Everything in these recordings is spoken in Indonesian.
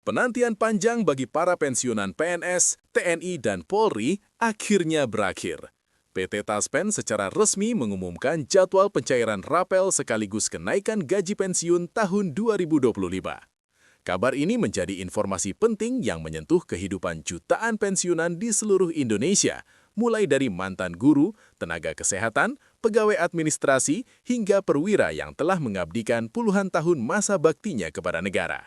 Penantian panjang bagi para pensiunan PNS, TNI, dan Polri akhirnya berakhir. PT Taspen secara resmi mengumumkan jadwal pencairan rapel sekaligus kenaikan gaji pensiun tahun 2025. Kabar ini menjadi informasi penting yang menyentuh kehidupan jutaan pensiunan di seluruh Indonesia, mulai dari mantan guru, tenaga kesehatan, pegawai administrasi, hingga perwira yang telah mengabdikan puluhan tahun masa baktinya kepada negara.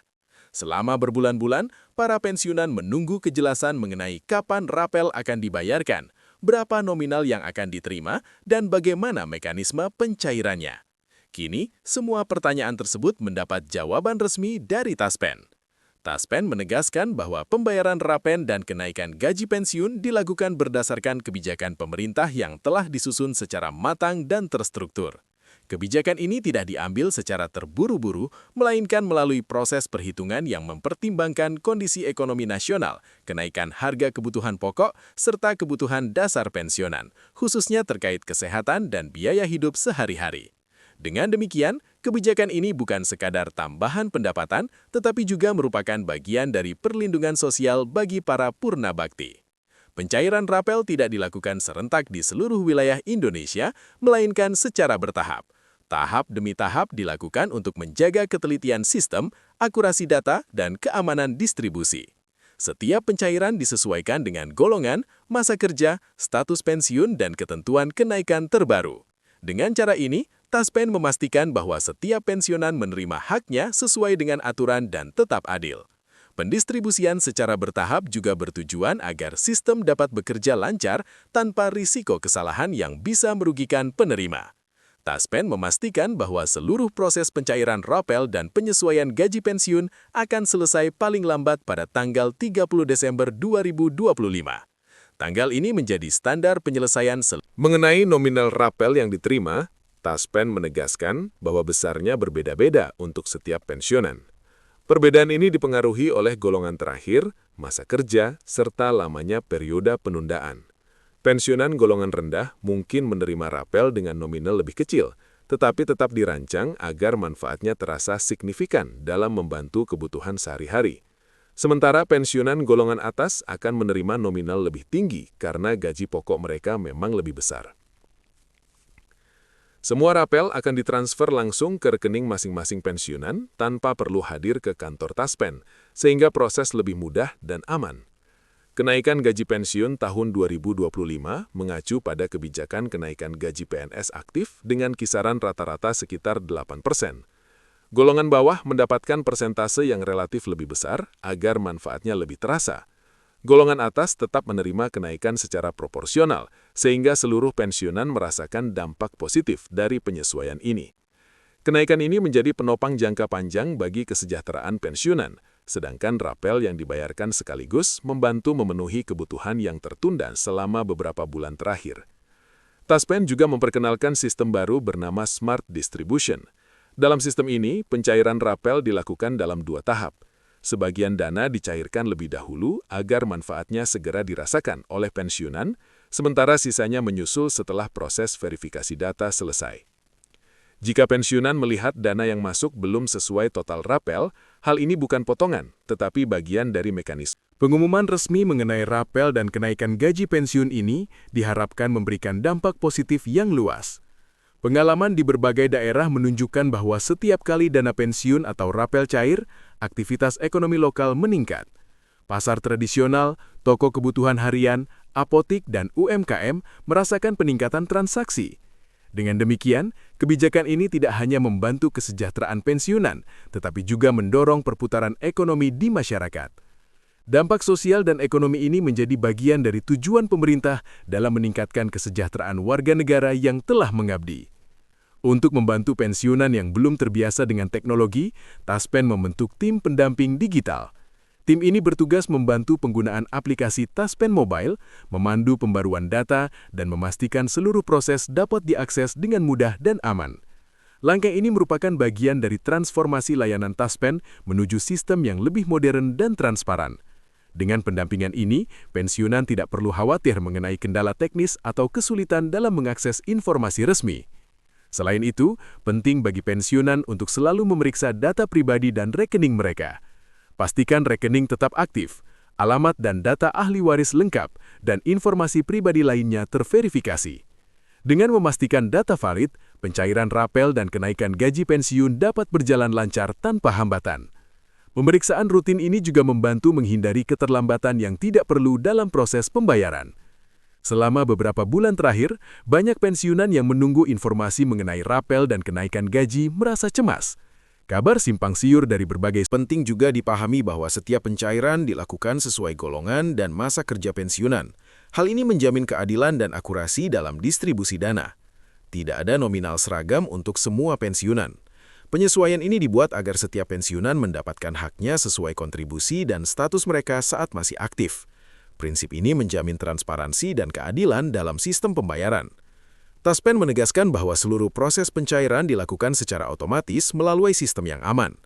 Selama berbulan-bulan, para pensiunan menunggu kejelasan mengenai kapan rapel akan dibayarkan, berapa nominal yang akan diterima, dan bagaimana mekanisme pencairannya. Kini, semua pertanyaan tersebut mendapat jawaban resmi dari Taspen. Taspen menegaskan bahwa pembayaran rapen dan kenaikan gaji pensiun dilakukan berdasarkan kebijakan pemerintah yang telah disusun secara matang dan terstruktur. Kebijakan ini tidak diambil secara terburu-buru, melainkan melalui proses perhitungan yang mempertimbangkan kondisi ekonomi nasional, kenaikan harga kebutuhan pokok, serta kebutuhan dasar pensiunan, khususnya terkait kesehatan dan biaya hidup sehari-hari. Dengan demikian, kebijakan ini bukan sekadar tambahan pendapatan, tetapi juga merupakan bagian dari perlindungan sosial bagi para purna bakti. Pencairan rapel tidak dilakukan serentak di seluruh wilayah Indonesia, melainkan secara bertahap. Tahap demi tahap dilakukan untuk menjaga ketelitian sistem, akurasi data, dan keamanan distribusi. Setiap pencairan disesuaikan dengan golongan, masa kerja, status pensiun, dan ketentuan kenaikan terbaru. Dengan cara ini, Taspen memastikan bahwa setiap pensiunan menerima haknya sesuai dengan aturan dan tetap adil. Pendistribusian secara bertahap juga bertujuan agar sistem dapat bekerja lancar tanpa risiko kesalahan yang bisa merugikan penerima. Taspen memastikan bahwa seluruh proses pencairan rapel dan penyesuaian gaji pensiun akan selesai paling lambat pada tanggal 30 Desember 2025. Tanggal ini menjadi standar penyelesaian mengenai nominal rapel yang diterima. Taspen menegaskan bahwa besarnya berbeda-beda untuk setiap pensiunan. Perbedaan ini dipengaruhi oleh golongan terakhir, masa kerja, serta lamanya periode penundaan. Pensiunan golongan rendah mungkin menerima rapel dengan nominal lebih kecil, tetapi tetap dirancang agar manfaatnya terasa signifikan dalam membantu kebutuhan sehari-hari. Sementara pensiunan golongan atas akan menerima nominal lebih tinggi karena gaji pokok mereka memang lebih besar. Semua rapel akan ditransfer langsung ke rekening masing-masing pensiunan tanpa perlu hadir ke kantor Taspen, sehingga proses lebih mudah dan aman. Kenaikan gaji pensiun tahun 2025 mengacu pada kebijakan kenaikan gaji PNS aktif dengan kisaran rata-rata sekitar 8%. Golongan bawah mendapatkan persentase yang relatif lebih besar agar manfaatnya lebih terasa. Golongan atas tetap menerima kenaikan secara proporsional, sehingga seluruh pensiunan merasakan dampak positif dari penyesuaian ini. Kenaikan ini menjadi penopang jangka panjang bagi kesejahteraan pensiunan, sedangkan rapel yang dibayarkan sekaligus membantu memenuhi kebutuhan yang tertunda selama beberapa bulan terakhir. Taspen juga memperkenalkan sistem baru bernama Smart Distribution. Dalam sistem ini, pencairan rapel dilakukan dalam 2 tahap. Sebagian dana dicairkan lebih dahulu agar manfaatnya segera dirasakan oleh pensiunan, sementara sisanya menyusul setelah proses verifikasi data selesai. Jika pensiunan melihat dana yang masuk belum sesuai total rapel, hal ini bukan potongan, tetapi bagian dari mekanisme. Pengumuman resmi mengenai rapel dan kenaikan gaji pensiun ini diharapkan memberikan dampak positif yang luas. Pengalaman di berbagai daerah menunjukkan bahwa setiap kali dana pensiun atau rapel cair, aktivitas ekonomi lokal meningkat. Pasar tradisional, toko kebutuhan harian, apotik, dan UMKM merasakan peningkatan transaksi. Dengan demikian, kebijakan ini tidak hanya membantu kesejahteraan pensiunan, tetapi juga mendorong perputaran ekonomi di masyarakat. Dampak sosial dan ekonomi ini menjadi bagian dari tujuan pemerintah dalam meningkatkan kesejahteraan warga negara yang telah mengabdi. Untuk membantu pensiunan yang belum terbiasa dengan teknologi, Taspen membentuk tim pendamping digital. Tim ini bertugas membantu penggunaan aplikasi Taspen Mobile, memandu pembaruan data, dan memastikan seluruh proses dapat diakses dengan mudah dan aman. Langkah ini merupakan bagian dari transformasi layanan Taspen menuju sistem yang lebih modern dan transparan. Dengan pendampingan ini, pensiunan tidak perlu khawatir mengenai kendala teknis atau kesulitan dalam mengakses informasi resmi. Selain itu, penting bagi pensiunan untuk selalu memeriksa data pribadi dan rekening mereka. Pastikan rekening tetap aktif, alamat dan data ahli waris lengkap, dan informasi pribadi lainnya terverifikasi. Dengan memastikan data valid, pencairan rapel dan kenaikan gaji pensiun dapat berjalan lancar tanpa hambatan. Pemeriksaan rutin ini juga membantu menghindari keterlambatan yang tidak perlu dalam proses pembayaran. Selama beberapa bulan terakhir, banyak pensiunan yang menunggu informasi mengenai rapel dan kenaikan gaji merasa cemas. Kabar simpang siur dari berbagai Penting juga dipahami bahwa setiap pencairan dilakukan sesuai golongan dan masa kerja pensiunan. Hal ini menjamin keadilan dan akurasi dalam distribusi dana. Tidak ada nominal seragam untuk semua pensiunan. Penyesuaian ini dibuat agar setiap pensiunan mendapatkan haknya sesuai kontribusi dan status mereka saat masih aktif. Prinsip ini menjamin transparansi dan keadilan dalam sistem pembayaran. Taspen menegaskan bahwa seluruh proses pencairan dilakukan secara otomatis melalui sistem yang aman.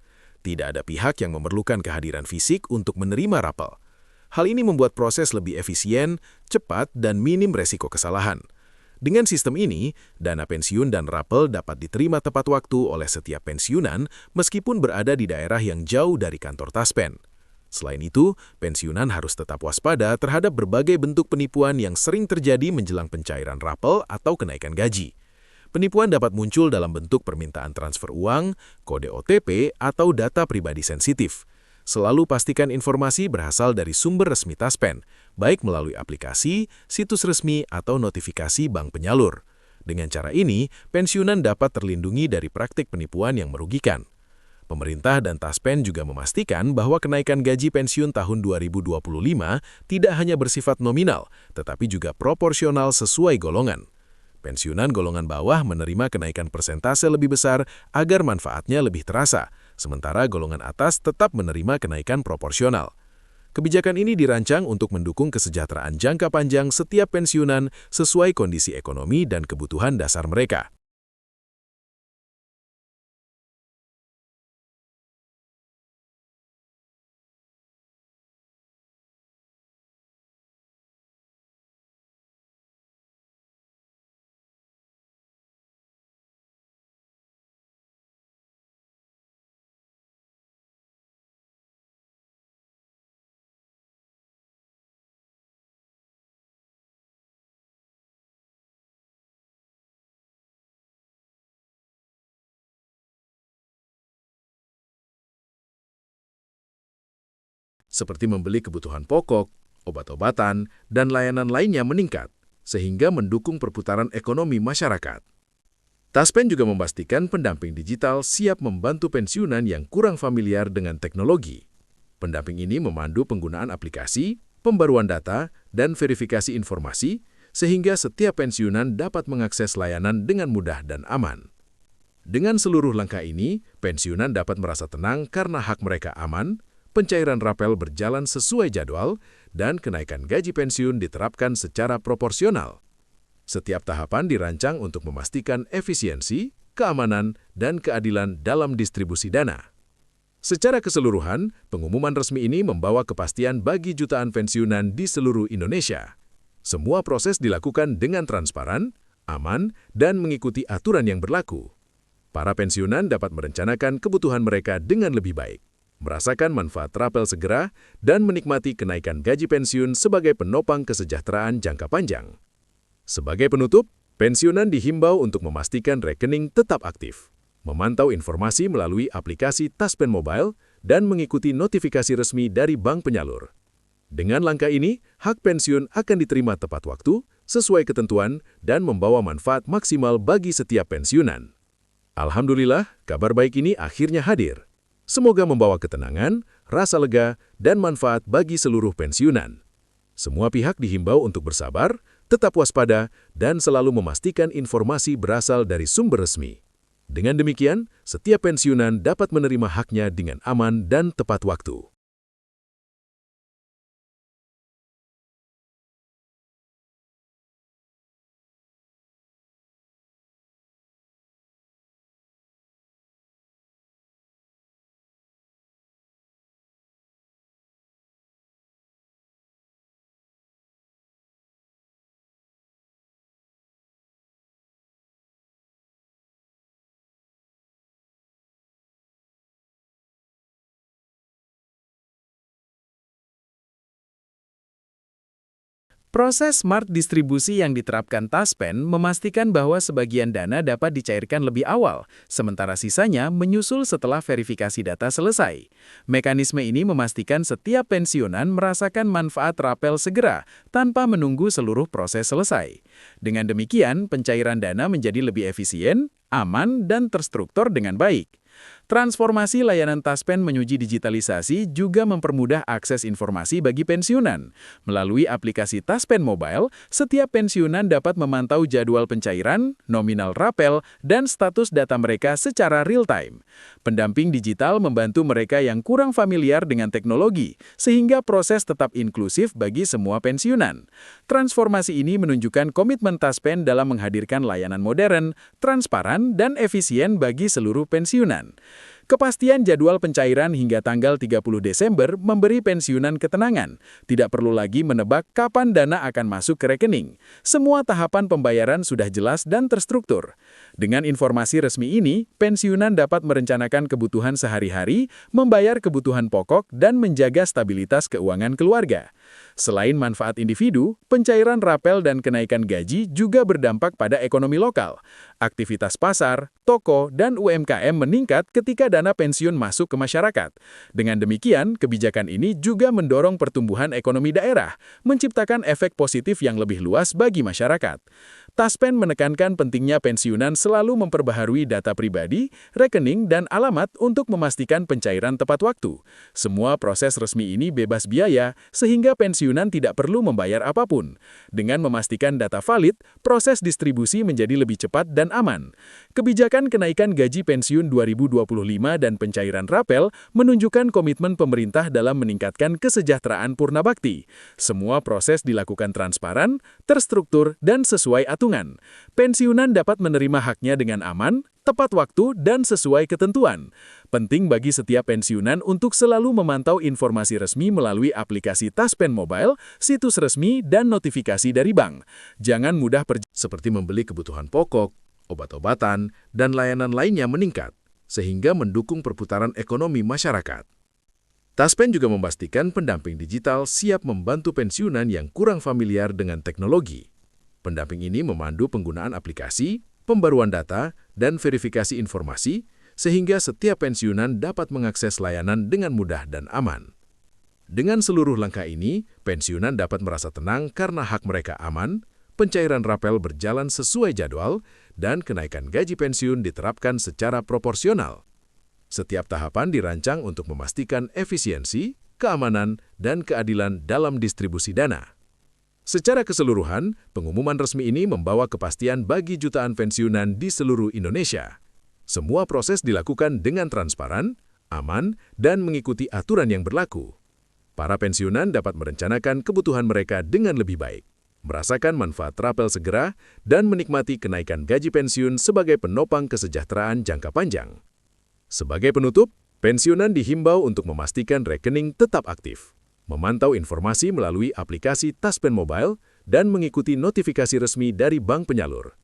Tidak ada pihak yang memerlukan kehadiran fisik untuk menerima rapel. Hal ini membuat proses lebih efisien, cepat, dan minim resiko kesalahan. Dengan sistem ini, dana pensiun dan rapel dapat diterima tepat waktu oleh setiap pensiunan meskipun berada di daerah yang jauh dari kantor Taspen. Selain itu, pensiunan harus tetap waspada terhadap berbagai bentuk penipuan yang sering terjadi menjelang pencairan rapel atau kenaikan gaji. Penipuan dapat muncul dalam bentuk permintaan transfer uang, kode OTP, atau data pribadi sensitif. Selalu pastikan informasi berasal dari sumber resmi Taspen, baik melalui aplikasi, situs resmi, atau notifikasi bank penyalur. Dengan cara ini, pensiunan dapat terlindungi dari praktik penipuan yang merugikan. Pemerintah dan Taspen juga memastikan bahwa kenaikan gaji pensiun tahun 2025 tidak hanya bersifat nominal, tetapi juga proporsional sesuai golongan. Pensiunan golongan bawah menerima kenaikan persentase lebih besar agar manfaatnya lebih terasa, sementara golongan atas tetap menerima kenaikan proporsional. Kebijakan ini dirancang untuk mendukung kesejahteraan jangka panjang setiap pensiunan sesuai kondisi ekonomi dan kebutuhan dasar mereka. Seperti membeli kebutuhan pokok, obat-obatan, dan layanan lainnya meningkat, sehingga mendukung perputaran ekonomi masyarakat. Taspen juga memastikan pendamping digital siap membantu pensiunan yang kurang familiar dengan teknologi. Pendamping ini memandu penggunaan aplikasi, pembaruan data, dan verifikasi informasi, sehingga setiap pensiunan dapat mengakses layanan dengan mudah dan aman. Dengan seluruh langkah ini, pensiunan dapat merasa tenang karena hak mereka aman, pencairan rapel berjalan sesuai jadwal, dan kenaikan gaji pensiun diterapkan secara proporsional. Setiap tahapan dirancang untuk memastikan efisiensi, keamanan, dan keadilan dalam distribusi dana. Secara keseluruhan, pengumuman resmi ini membawa kepastian bagi jutaan pensiunan di seluruh Indonesia. Semua proses dilakukan dengan transparan, aman, dan mengikuti aturan yang berlaku. Para pensiunan dapat merencanakan kebutuhan mereka dengan lebih baik, merasakan manfaat rapel segera, dan menikmati kenaikan gaji pensiun sebagai penopang kesejahteraan jangka panjang. Sebagai penutup, pensiunan dihimbau untuk memastikan rekening tetap aktif, memantau informasi melalui aplikasi Taspen Mobile, dan mengikuti notifikasi resmi dari bank penyalur. Dengan langkah ini, hak pensiun akan diterima tepat waktu, sesuai ketentuan, dan membawa manfaat maksimal bagi setiap pensiunan. Alhamdulillah, kabar baik ini akhirnya hadir. Semoga membawa ketenangan, rasa lega, dan manfaat bagi seluruh pensiunan. Semua pihak dihimbau untuk bersabar, tetap waspada, dan selalu memastikan informasi berasal dari sumber resmi. Dengan demikian, setiap pensiunan dapat menerima haknya dengan aman dan tepat waktu. Proses smart distribusi yang diterapkan Taspen memastikan bahwa sebagian dana dapat dicairkan lebih awal, sementara sisanya menyusul setelah verifikasi data selesai. Mekanisme ini memastikan setiap pensiunan merasakan manfaat rapel segera tanpa menunggu seluruh proses selesai. Dengan demikian, pencairan dana menjadi lebih efisien, aman, dan terstruktur dengan baik. Transformasi layanan Taspen menuju digitalisasi juga mempermudah akses informasi bagi pensiunan. Melalui aplikasi Taspen Mobile, setiap pensiunan dapat memantau jadwal pencairan, nominal rapel, dan status data mereka secara real-time. Pendamping digital membantu mereka yang kurang familiar dengan teknologi, sehingga proses tetap inklusif bagi semua pensiunan. Transformasi ini menunjukkan komitmen Taspen dalam menghadirkan layanan modern, transparan, dan efisien bagi seluruh pensiunan. Kepastian jadwal pencairan hingga tanggal 30 Desember memberi pensiunan ketenangan. Tidak perlu lagi menebak kapan dana akan masuk ke rekening. Semua tahapan pembayaran sudah jelas dan terstruktur. Dengan informasi resmi ini, pensiunan dapat merencanakan kebutuhan sehari-hari, membayar kebutuhan pokok, dan menjaga stabilitas keuangan keluarga. Selain manfaat individu, pencairan rapel dan kenaikan gaji juga berdampak pada ekonomi lokal. Aktivitas pasar, toko, dan UMKM meningkat ketika dana pensiun masuk ke masyarakat. Dengan demikian, kebijakan ini juga mendorong pertumbuhan ekonomi daerah, menciptakan efek positif yang lebih luas bagi masyarakat. Taspen menekankan pentingnya pensiunan selalu memperbaharui data pribadi, rekening, dan alamat untuk memastikan pencairan tepat waktu. Semua proses resmi ini bebas biaya, sehingga pensiunan tidak perlu membayar apapun. Dengan memastikan data valid, proses distribusi menjadi lebih cepat dan aman. Kebijakan kenaikan gaji pensiun 2025 dan pencairan rapel menunjukkan komitmen pemerintah dalam meningkatkan kesejahteraan purna bakti. Semua proses dilakukan transparan, terstruktur, dan sesuai aturan. Pensiunan dapat menerima haknya dengan aman, tepat waktu, dan sesuai ketentuan. Penting bagi setiap pensiunan untuk selalu memantau informasi resmi melalui aplikasi Taspen Mobile, situs resmi, dan notifikasi dari bank. Jangan mudah seperti membeli kebutuhan pokok, obat-obatan, dan layanan lainnya meningkat, sehingga mendukung perputaran ekonomi masyarakat. Taspen juga memastikan pendamping digital siap membantu pensiunan yang kurang familiar dengan teknologi. Pendamping ini memandu penggunaan aplikasi, pembaruan data, dan verifikasi informasi, sehingga setiap pensiunan dapat mengakses layanan dengan mudah dan aman. Dengan seluruh langkah ini, pensiunan dapat merasa tenang karena hak mereka aman, pencairan rapel berjalan sesuai jadwal, dan kenaikan gaji pensiun diterapkan secara proporsional. Setiap tahapan dirancang untuk memastikan efisiensi, keamanan, dan keadilan dalam distribusi dana. Secara keseluruhan, pengumuman resmi ini membawa kepastian bagi jutaan pensiunan di seluruh Indonesia. Semua proses dilakukan dengan transparan, aman, dan mengikuti aturan yang berlaku. Para pensiunan dapat merencanakan kebutuhan mereka dengan lebih baik, merasakan manfaat rapel segera, dan menikmati kenaikan gaji pensiun sebagai penopang kesejahteraan jangka panjang. Sebagai penutup, pensiunan dihimbau untuk memastikan rekening tetap aktif, memantau informasi melalui aplikasi Taspen Mobile, dan mengikuti notifikasi resmi dari bank penyalur.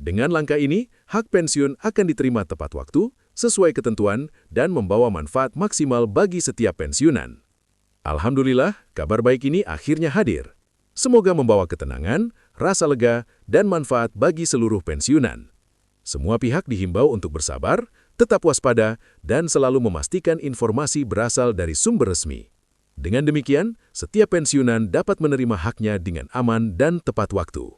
Dengan langkah ini, hak pensiun akan diterima tepat waktu, sesuai ketentuan, dan membawa manfaat maksimal bagi setiap pensiunan. Alhamdulillah, kabar baik ini akhirnya hadir. Semoga membawa ketenangan, rasa lega, dan manfaat bagi seluruh pensiunan. Semua pihak dihimbau untuk bersabar, tetap waspada, dan selalu memastikan informasi berasal dari sumber resmi. Dengan demikian, setiap pensiunan dapat menerima haknya dengan aman dan tepat waktu.